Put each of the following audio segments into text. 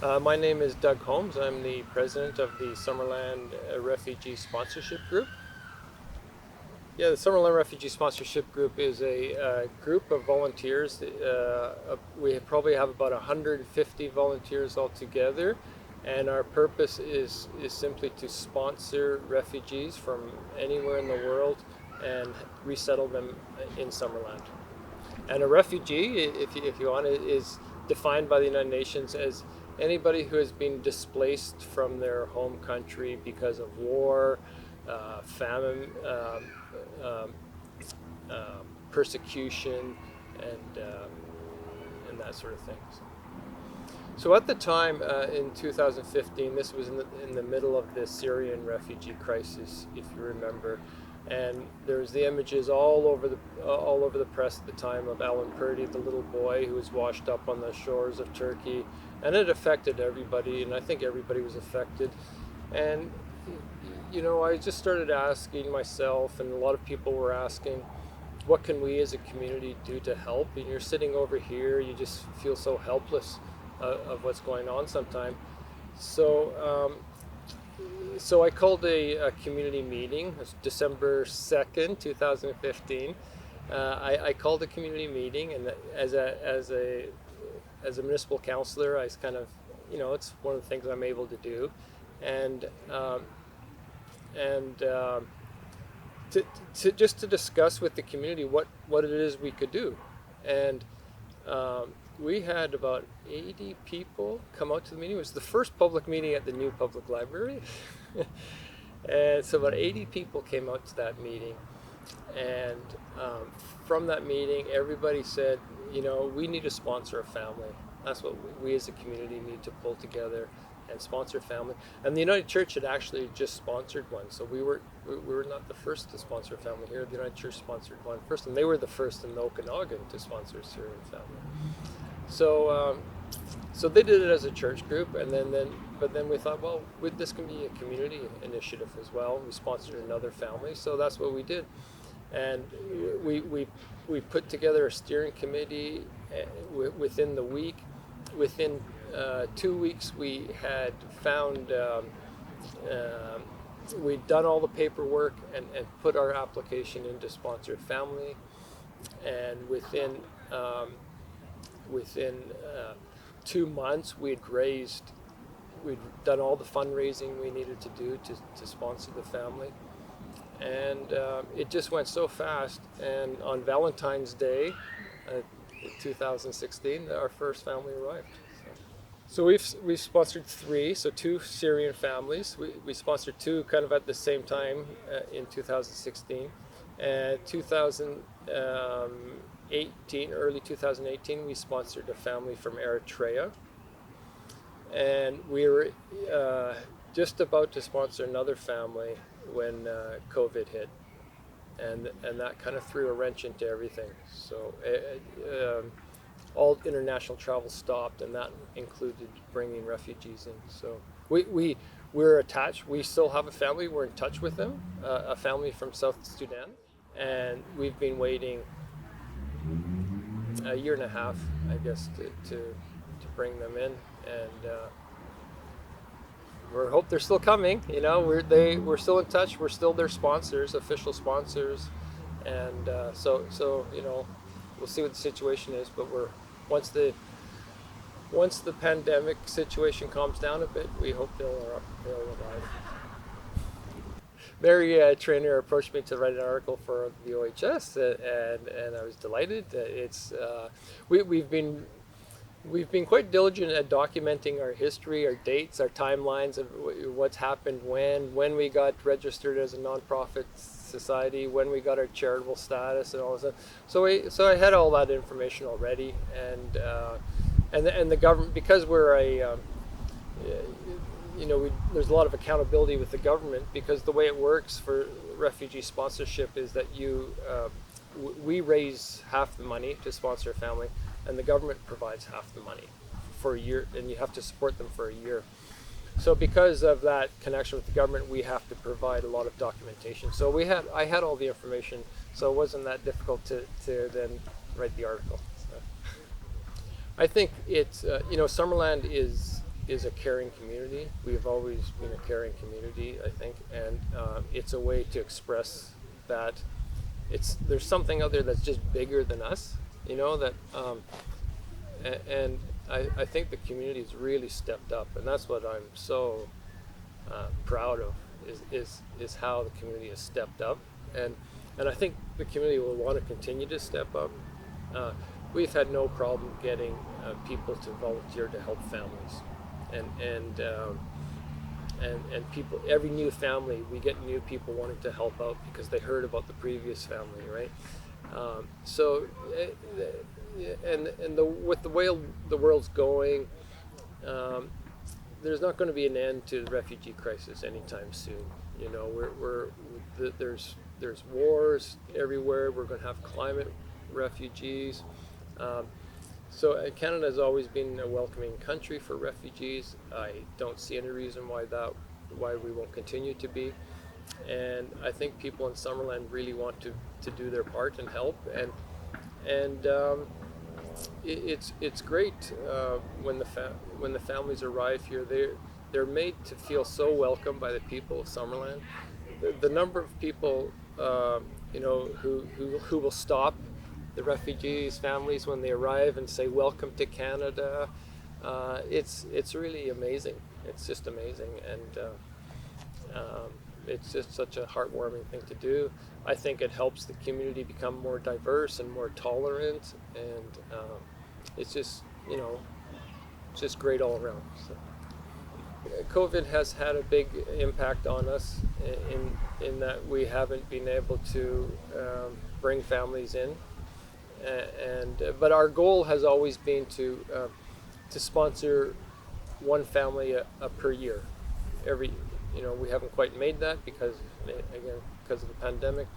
My name is Doug Holmes. I'm the president of the Summerland Refugee Sponsorship Group. Yeah, the Summerland Refugee Sponsorship Group is a group of volunteers. We probably have about 150 volunteers altogether, and our purpose is simply to sponsor refugees from anywhere in the world and resettle them in Summerland. And a refugee, if you want, is defined by the United Nations as anybody who has been displaced from their home country because of war, famine, um, persecution, and that sort of thing. So at the time, in 2015, this was in the middle of the Syrian refugee crisis, if you remember, and there was the images all over the press at the time of Alan Kurdi, the little boy who was washed up on the shores of Turkey, and it affected everybody, and I think everybody was affected. And I just started asking myself, and a lot of people were asking, what can we as a community do to help? And you're sitting over here, you just feel so helpless of what's going on sometimes. So I called a community meeting. It was December 2nd, 2015. I called a community meeting, and as a municipal councillor, I was kind of, it's one of the things I'm able to do, and to discuss with the community what it is we could do. And we had about 80 people come out to the meeting. It was the first public meeting at the new public library. And so about 80 people came out to that meeting. And from that meeting, everybody said, we need to sponsor a family. That's what we as a community need to pull together and sponsor a family. And the United Church had actually just sponsored one. So we were not the first to sponsor a family here. The United Church sponsored one first, and they were the first in the Okanagan to sponsor a Syrian family. So they did it as a church group, and then we thought, well, this can be a community initiative as well. We sponsored another family, so that's what we did, and we put together a steering committee within the week. Within 2 weeks, we had found we'd done all the paperwork and put our application in to sponsor a family, and within 2 months we'd done all the fundraising we needed to do to sponsor the family, and it just went so fast. And on Valentine's Day 2016, our first family arrived. So we've sponsored 3, so 2 Syrian families. We sponsored 2 kind of at the same time in 2016. And early 2018, we sponsored a family from Eritrea. And we were just about to sponsor another family when COVID hit. And that kind of threw a wrench into everything. So all international travel stopped, and that included bringing refugees in. So we're attached. We still have a family. We're in touch with them, a family from South Sudan, and we've been waiting a year and a half, I guess, to bring them in, and we hope they're still coming. We're still in touch. We're still their sponsors, official sponsors, and so we'll see what the situation is. But once the pandemic situation calms down a bit, we hope they'll arrive. Mary Trainer approached me to write an article for the OHS, and I was delighted. We've been quite diligent at documenting our history, our dates, our timelines of what's happened when we got registered as a nonprofit society, when we got our charitable status, and all this stuff. So I had all that information already, and the government, because we're there's a lot of accountability with the government, because the way it works for refugee sponsorship is that we raise half the money to sponsor a family, and the government provides half the money for a year, and you have to support them for a year. So because of that connection with the government, we have to provide a lot of documentation. So I had all the information, so it wasn't that difficult to then write the article. So I think it's Summerland is a caring community. We've always been a caring community, I think, and it's a way to express that there's something out there that's just bigger than us, that and I think the community's really stepped up, and that's what I'm so proud of is how the community has stepped up, and I think the community will want to continue to step up. We've had no problem getting people to volunteer to help families, and people. Every new family, we get new people wanting to help out because they heard about the previous family, right? So, with the way the world's going, there's not going to be an end to the refugee crisis anytime soon. There's wars everywhere. We're going to have climate refugees. So Canada has always been a welcoming country for refugees. I don't see any reason why we won't continue to be. And I think people in Summerland really want to do their part and help. And it's great when the families arrive here. They're made to feel so welcome by the people of Summerland. The number of people who will stop the refugees' families when they arrive and say welcome to Canada, it's really amazing. It's just amazing, and it's just such a heartwarming thing to do. I think it helps the community become more diverse and more tolerant, and it's just great all around. So, COVID has had a big impact on us in that we haven't been able to bring families in. But our goal has always been to sponsor one family per year. We haven't quite made that because of the pandemic,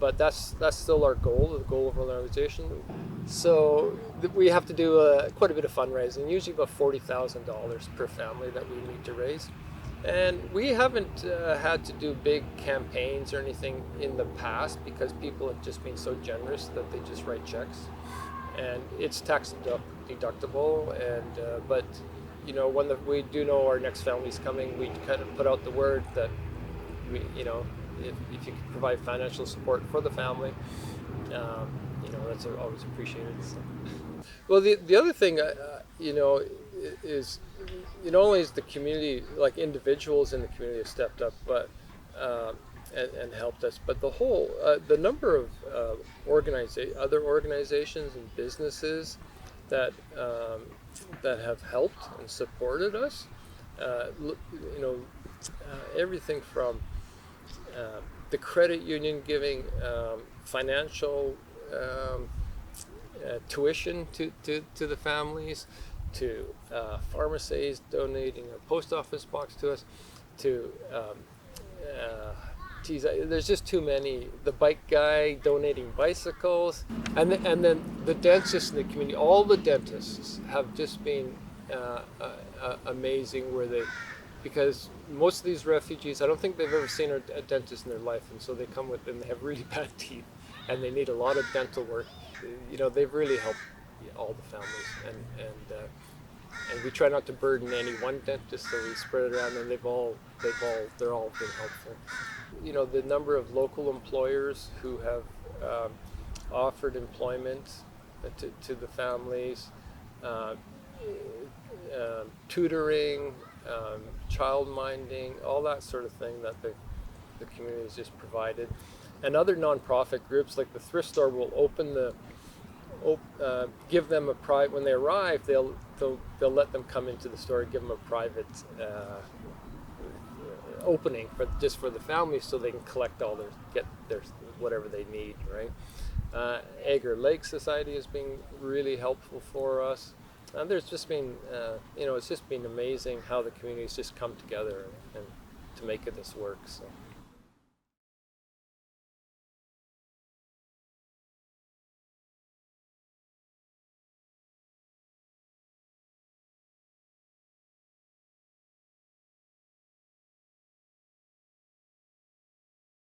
but that's still our goal, the goal of our organization. So we have to do quite a bit of fundraising, usually about $40,000 per family that we need to raise. And we haven't had to do big campaigns or anything in the past because people have just been so generous that they just write checks, and it's tax deductible. And but when we do know our next family's coming, we kind of put out the word that if you can provide financial support for the family, that's always appreciated. So. Well, the other thing, is not only is the community, like individuals in the community have stepped up, but and helped us, but the number of other organizations and businesses that have helped and supported us. Everything from the credit union giving financial tuition to the families, to pharmacies donating a post office box to us, to there's just too many. The bike guy donating bicycles, and then the dentists in the community. All the dentists have just been amazing. Because most of these refugees, I don't think they've ever seen a dentist in their life, and so they come with and they have really bad teeth, and they need a lot of dental work. They've really helped all the families, and we try not to burden any one dentist, so we spread it around, and they're all been helpful. The number of local employers who have offered employment to the families, tutoring, child minding, all that sort of thing that the community has just provided. And other nonprofit groups like the thrift store will give them a private, when they arrive, they'll let them come into the store and give them a private opening for the families, so they can collect get their whatever they need, right? Agar Lake Society has been really helpful for us. And there's just been, it's just been amazing how the community's just come together and to make this work. So.